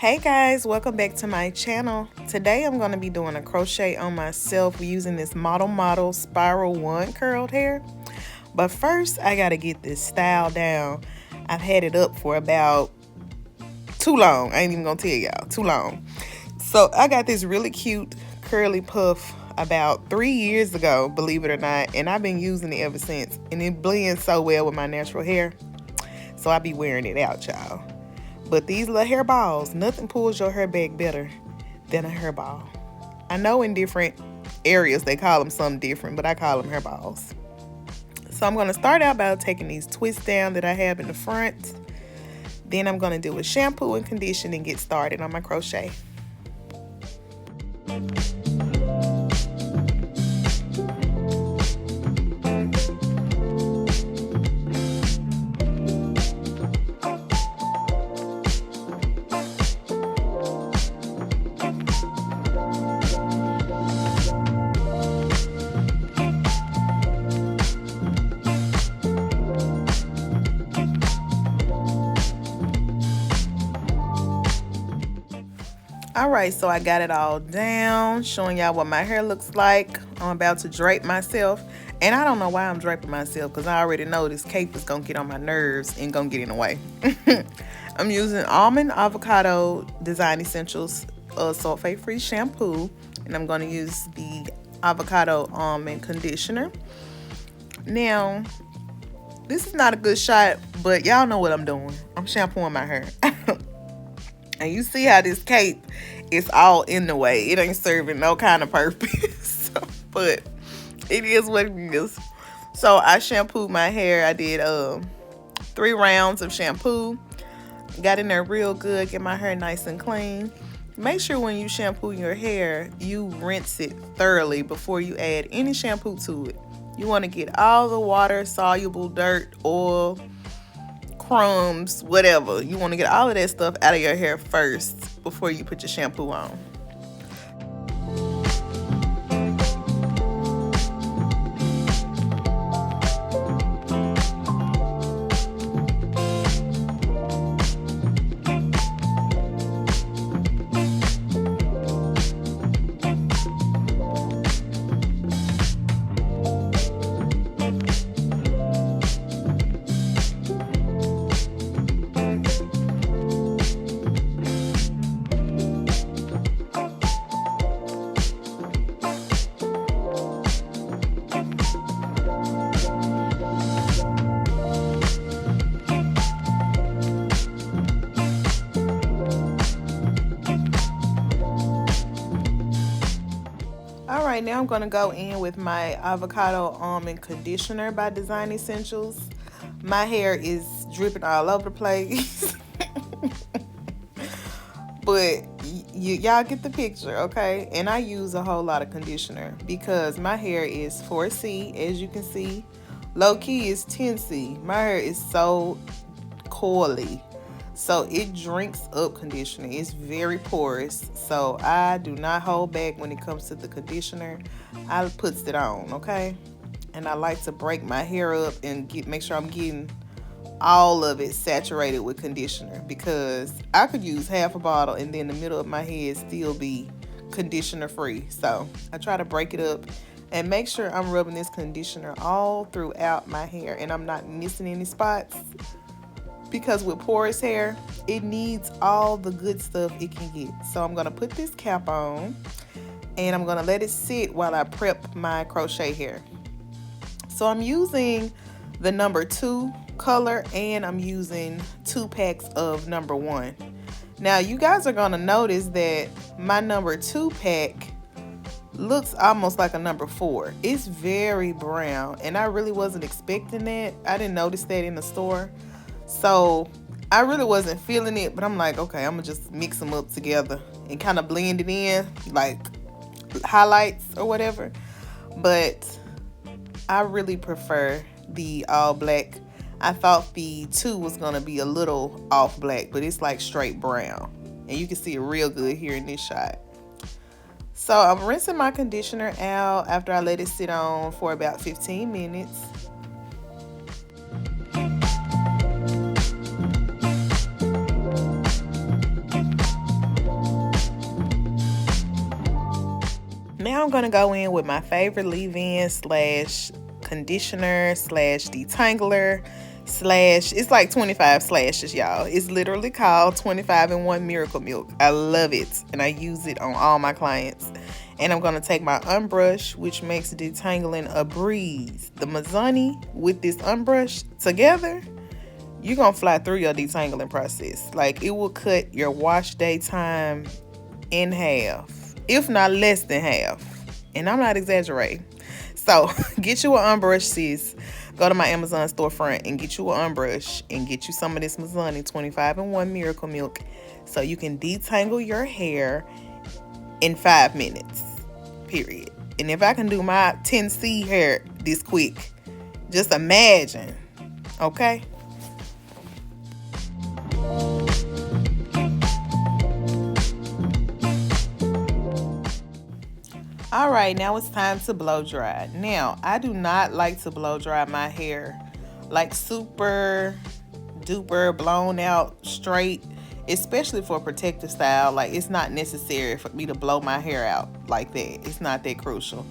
Hey guys, welcome back to my channel. Today I'm going to be doing a crochet on myself using this model spiral 1 curled hair. But first I got to get this style down. I've had it up for about too long. I ain't even going to tell y'all, too long. So I got this really cute curly puff about 3 years ago, believe it or not, and I've been using it ever since, and it blends so well with my natural hair, so I be wearing it out, y'all. But these little hair balls, nothing pulls your hair back better than a hair ball. I know in different areas they call them something different, but I call them hair balls. So I'm going to start out by taking these twists down that I have in the front. Then I'm going to do a shampoo and condition and get started on my crochet. Alright, so I got it all down, showing y'all what my hair looks like. I'm about to drape myself, and I don't know why I'm draping myself because I already know this cape is going to get on my nerves and going to get in the way. I'm using Almond Avocado Design Essentials sulfate-free shampoo, and I'm going to use the Avocado Almond Conditioner. Now, this is not a good shot, but y'all know what I'm doing. I'm shampooing my hair. And you see how this cape is all in the way. It ain't serving no kind of purpose. But it is what it is. So I shampooed my hair. I did 3 rounds of shampoo. Got in there real good. Get my hair nice and clean. Make sure when you shampoo your hair, you rinse it thoroughly before you add any shampoo to it. You want to get all the water, soluble dirt, oil, crumbs, whatever. You want to get all of that stuff out of your hair first before you put your shampoo on. Alright, now I'm going to go in with my Avocado Almond Conditioner by Design Essentials. My hair is dripping all over the place. But y'all get the picture, okay? And I use a whole lot of conditioner because my hair is 4C, as you can see. Low key is 10C. My hair is so coily. So it drinks up conditioner. It's very porous. So I do not hold back when it comes to the conditioner. I puts it on, okay? And I like to break my hair up and make sure I'm getting all of it saturated with conditioner, because I could use half a bottle and then the middle of my head still be conditioner free. So I try to break it up and make sure I'm rubbing this conditioner all throughout my hair and I'm not missing any spots. Because with porous hair, it needs all the good stuff it can get. So I'm going to put this cap on and I'm going to let it sit while I prep my crochet hair. So I'm using the number 2 color and I'm using 2 packs of number 1. Now you guys are going to notice that my number 2 pack looks almost like a number 4. It's very brown and I really wasn't expecting that. I didn't notice that in the store. So I really wasn't feeling it, but I'm like, okay, I'm gonna just mix them up together and kind of blend it in like highlights or whatever. But I really prefer the all black. I thought the 2 was gonna be a little off black, but it's like straight brown. And you can see it real good here in this shot. So I'm rinsing my conditioner out after I let it sit on for about 15 minutes. now I'm going to go in with my favorite leave-in slash conditioner slash detangler slash, it's like 25 slashes, y'all. It's literally called 25-in-1 Miracle Milk. I love it, and I use it on all my clients. And I'm going to take my unbrush, which makes detangling a breeze. The Mizani with this unbrush together, you're going to fly through your detangling process. Like, it will cut your wash day time in half, if not less than half. And I'm not exaggerating. So get you an unbrush, sis. Go to my Amazon storefront and get you an unbrush and get you some of this Mizani 25-in-1 Miracle Milk so you can detangle your hair in 5 minutes, period. And if I can do my 10C hair this quick, just imagine, okay? All right, now it's time to blow dry. Now, I do not like to blow dry my hair like super duper blown out straight, especially for protective style. Like, it's not necessary for me to blow my hair out like that. It's not that crucial.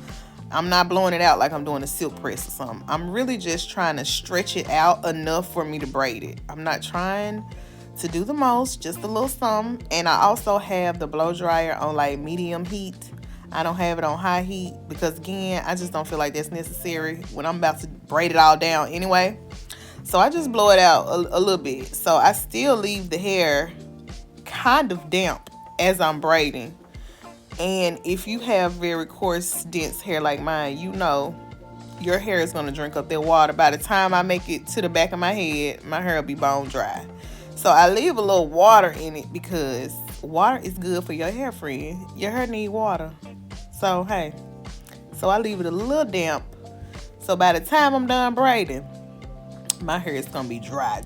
I'm not blowing it out like I'm doing a silk press or something. I'm really just trying to stretch it out enough for me to braid it. I'm not trying to do the most, just a little something. And I also have the blow dryer on like medium heat. I don't have it on high heat because, again, I just don't feel like that's necessary when I'm about to braid it all down anyway. So I just blow it out a little bit. So I still leave the hair kind of damp as I'm braiding. And if you have very coarse, dense hair like mine, you know your hair is going to drink up that water. By the time I make it to the back of my head, my hair will be bone dry. So I leave a little water in it because water is good for your hair, friend. Your hair need water. So, hey, so I leave it a little damp. So by the time I'm done braiding, my hair is going to be dry.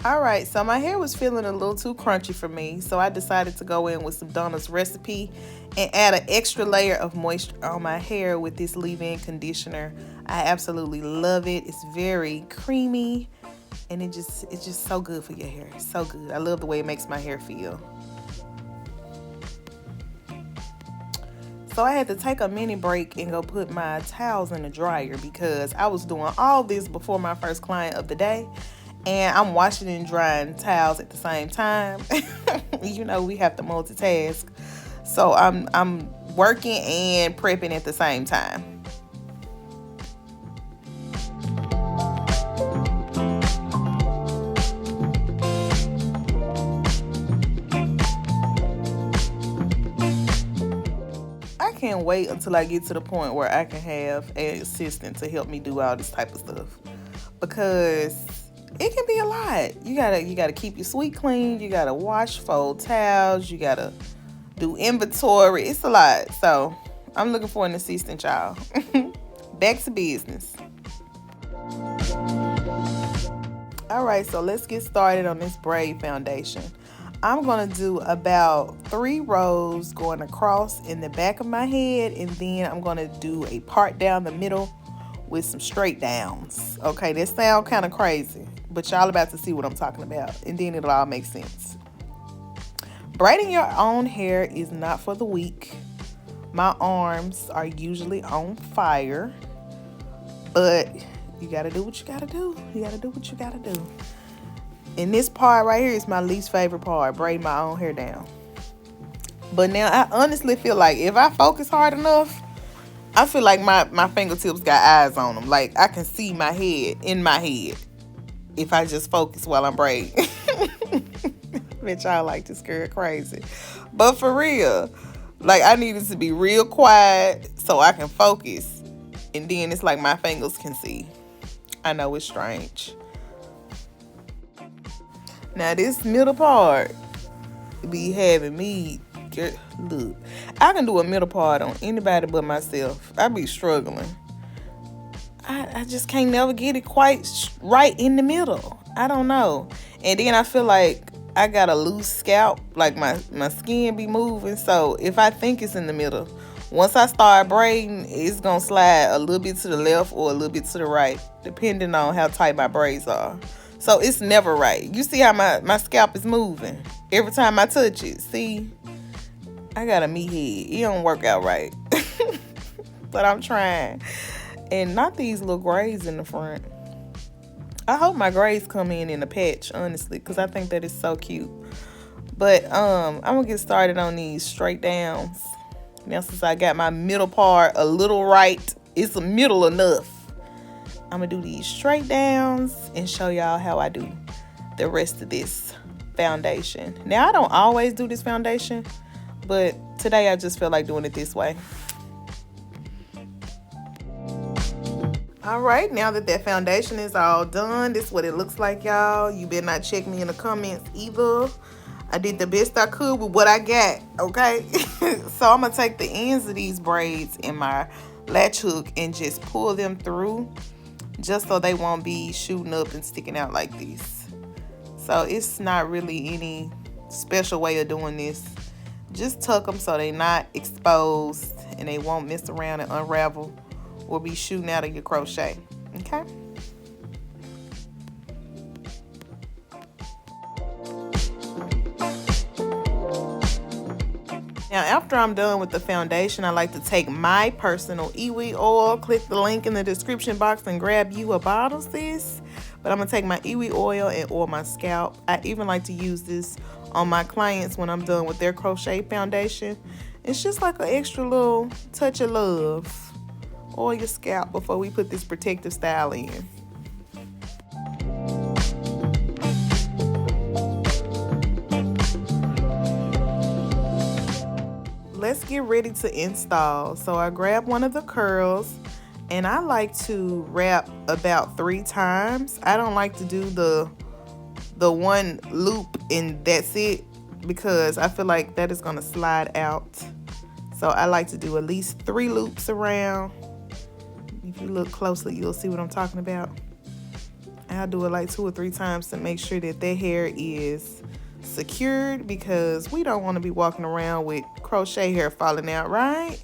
Alright, so my hair was feeling a little too crunchy for me, so I decided to go in with some Donna's Recipe and add an extra layer of moisture on my hair with this leave-in conditioner. I absolutely love it. It's very creamy, and it's just so good for your hair. So good. I love the way it makes my hair feel. So I had to take a mini break and go put my towels in the dryer because I was doing all this before my first client of the day. And I'm washing and drying towels at the same time. You know, we have to multitask. So I'm working and prepping at the same time. I can't wait until I get to the point where I can have an assistant to help me do all this type of stuff, because it can be a lot. You gotta keep your suite clean. You gotta wash, fold towels. You gotta do inventory. It's a lot. So I'm looking for an assistant, y'all. Back to business. All right, so let's get started on this braid foundation. I'm gonna do about 3 rows going across in the back of my head, and then I'm gonna do a part down the middle with some straight downs. Okay, that sound kind of crazy, but y'all about to see what I'm talking about, and then it'll all make sense. Braiding your own hair is not for the weak. My arms are usually on fire, but you gotta do what you gotta do. You gotta do what you gotta do. And this part right here is my least favorite part, braiding my own hair down. But now I honestly feel like if I focus hard enough, I feel like my fingertips got eyes on them. Like, I can see my head in my head if I just focus while I'm braiding. Bet y'all like this girl crazy. But for real, like, I needed to be real quiet so I can focus. And then it's like my fingers can see. I know it's strange. Now this middle part be having me, look, I can do a middle part on anybody but myself. I be struggling. I just can't never get it quite right in the middle. I don't know. And then I feel like I got a loose scalp, like my skin be moving. So if I think it's in the middle, once I start braiding, it's gonna slide a little bit to the left or a little bit to the right, depending on how tight my braids are. So it's never right. You see how my scalp is moving every time I touch it. See, I got a meathead. It don't work out right. But I'm trying. And not these little grays in the front. I hope my grays come in a patch, honestly, because I think that is so cute. But I'm gonna get started on these straight downs. Now, since I got my middle part a little right, it's a middle enough. I'm gonna do these straight downs and show y'all how I do the rest of this foundation. Now, I don't always do this foundation, but today I just feel like doing it this way. All right, now that foundation is all done, this is what it looks like, y'all. You better not check me in the comments either. I did the best I could with what I got, okay? So I'm gonna take the ends of these braids in my latch hook and just pull them through, just so they won't be shooting up and sticking out like this. So it's not really any special way of doing this. Just tuck them so they're not exposed and they won't mess around and unravel or be shooting out of your crochet, okay? Now, after I'm done with the foundation, I like to take my personal iwi oil. Click the link in the description box and grab you a bottle, sis. But I'm gonna take my iwi oil and oil my scalp. I even like to use this on my clients when I'm done with their crochet foundation. It's just like an extra little touch of love. Oil your scalp before we put this protective style in. Let's get ready to install. So I grab one of the curls and I like to wrap about 3 times. I don't like to do the one loop and that's it, because I feel like that is going to slide out. So I like to do at least 3 loops around. If you look closely, you'll see what I'm talking about. I'll do it like 2 or 3 times to make sure that their hair is secured, because we don't want to be walking around with crochet hair falling out, right?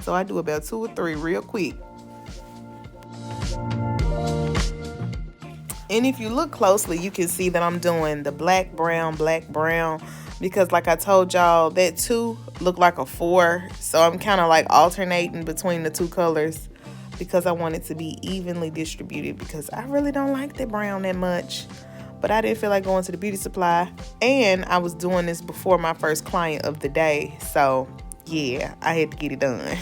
So I do about 2 or 3 real quick. And if you look closely, you can see that I'm doing the black, brown, because like I told y'all, that 2 looked like a 4. So I'm kind of like alternating between the 2 colors, because I want it to be evenly distributed, because I really don't like that brown that much. But I didn't feel like going to the beauty supply, and I was doing this before my first client of the day. So yeah, I had to get it done.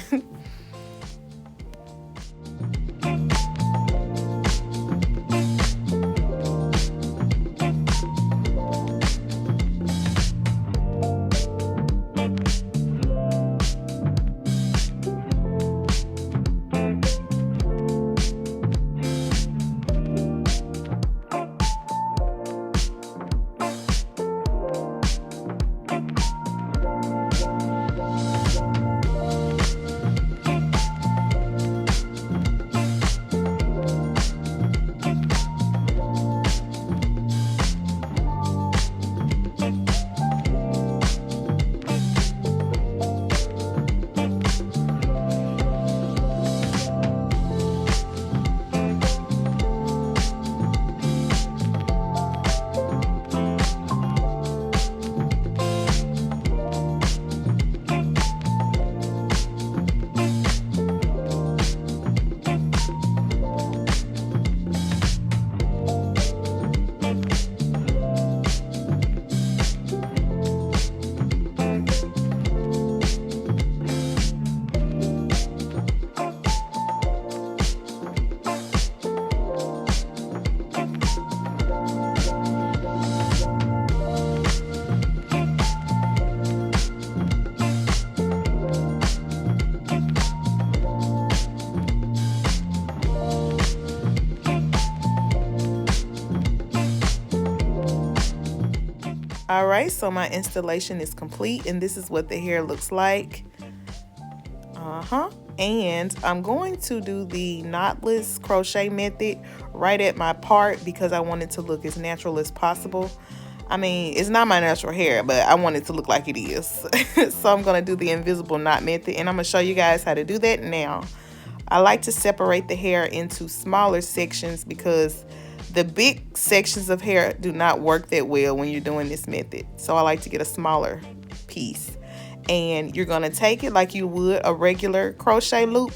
All right, so my installation is complete, and this is what the hair looks like. And I'm going to do the knotless crochet method right at my part, because I want it to look as natural as possible. I mean, it's not my natural hair, but I want it to look like it is. So I'm going to do the invisible knot method, and I'm going to show you guys how to do that now. I like to separate the hair into smaller sections because the big sections of hair do not work that well when you're doing this method. So I like to get a smaller piece. And you're going to take it like you would a regular crochet loop,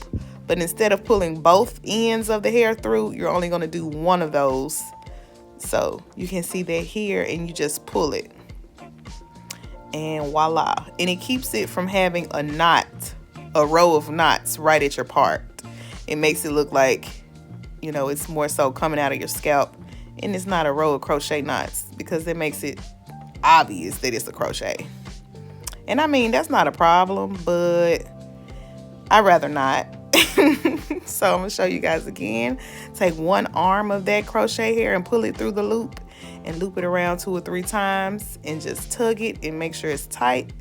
but instead of pulling both ends of the hair through, you're only going to do one of those. So you can see that here, and you just pull it. And voila. And it keeps it from having a knot, a row of knots right at your part. It makes it look like, you know, it's more so coming out of your scalp, and it's not a row of crochet knots, because it makes it obvious that it's a crochet. And I mean, that's not a problem, but I'd rather not. So I'm gonna show you guys again. Take one arm of that crochet hair and pull it through the loop, and loop it around 2 or 3 times, and just tug it and make sure it's tight.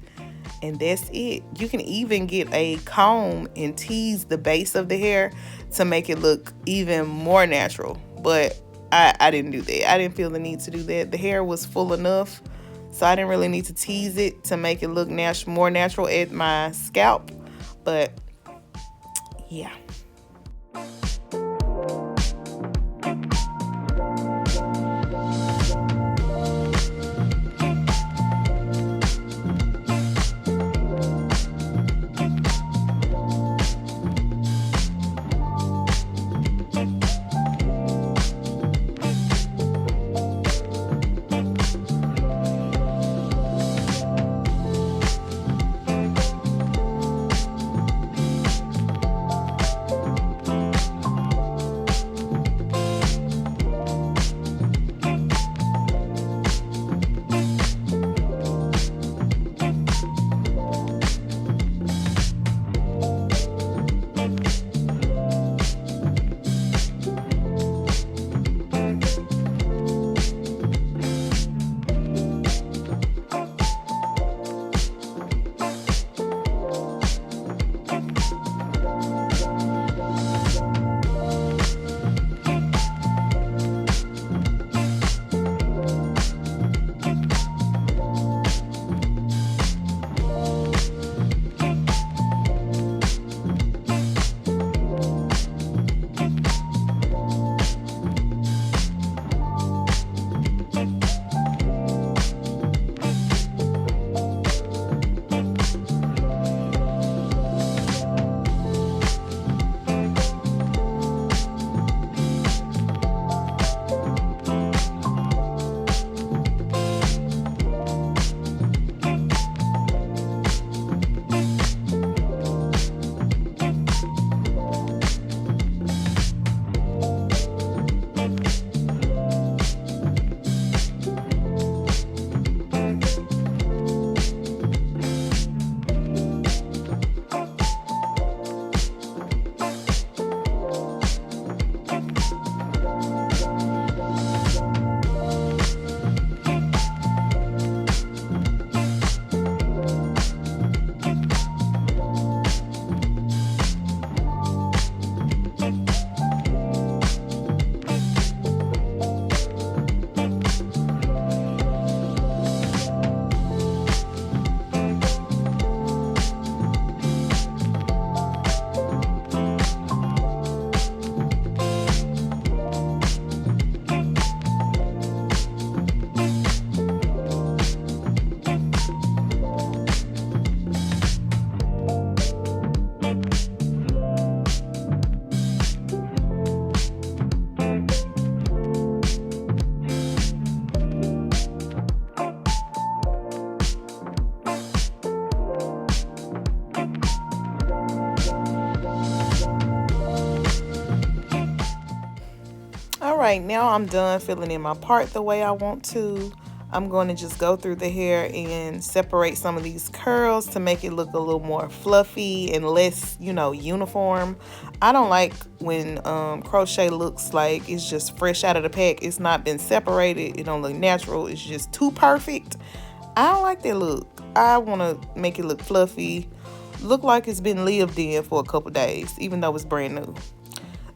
And that's it. You can even get a comb and tease the base of the hair to make it look even more natural. But I didn't do that. I didn't feel the need to do that. The hair was full enough, so I didn't really need to tease it to make it look more natural at my scalp. But yeah. right, now I'm done filling in my part the way I want to. I'm going to just go through the hair and separate some of these curls to make it look a little more fluffy and less, you know, uniform. I don't like when crochet looks like it's just fresh out of the pack. It's not been separated. It don't look natural. It's just too perfect. I don't like that look. I want to make it look fluffy, look like it's been lived in for a couple days, even though it's brand new.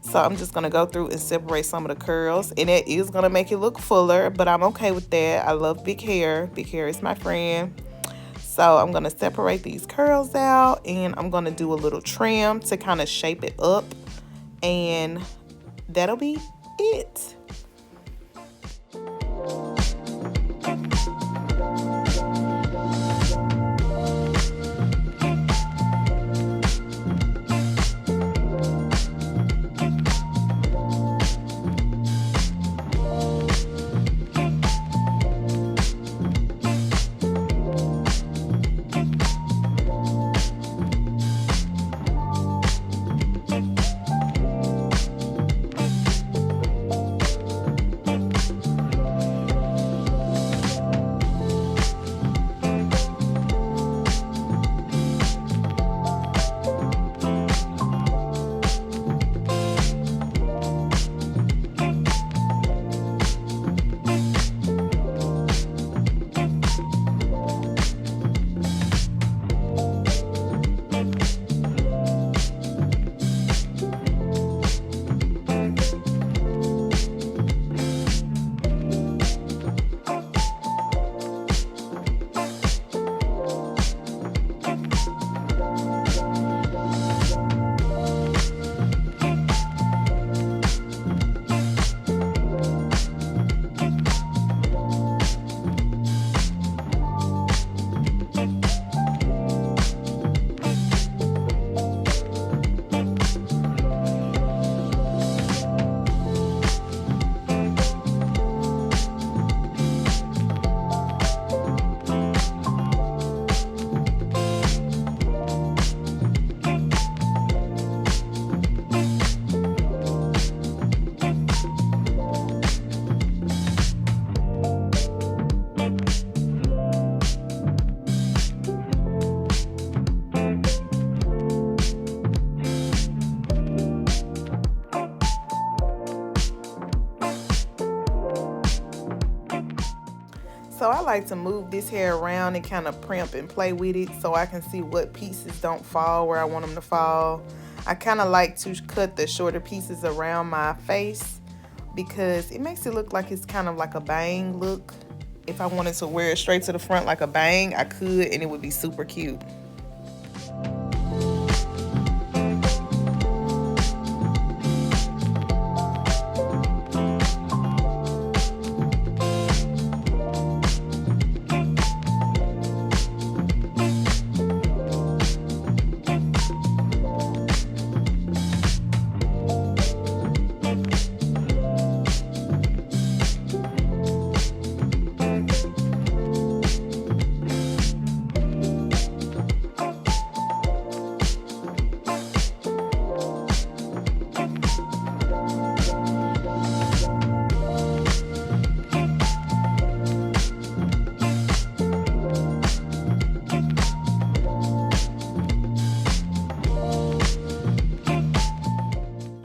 So So I'm just gonna go through and separate some of the curls, and it is gonna make it look fuller, but I'm okay with that. I love big hair. Big hair is my friend. So I'm gonna separate these curls out, and I'm gonna do a little trim to kind of shape it up, and that'll be it. So I like to move this hair around and kind of primp and play with it so I can see what pieces don't fall where I want them to fall. I kind of like to cut the shorter pieces around my face because it makes it look like it's kind of like a bang look. If I wanted to wear it straight to the front like a bang, I could, and it would be super cute.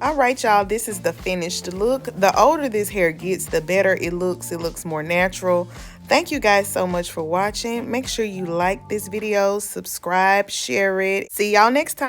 All right, y'all, this is the finished look. The older this hair gets, the better it looks. It looks more natural. Thank you guys so much for watching. Make sure you like this video, subscribe, share it. See y'all next time.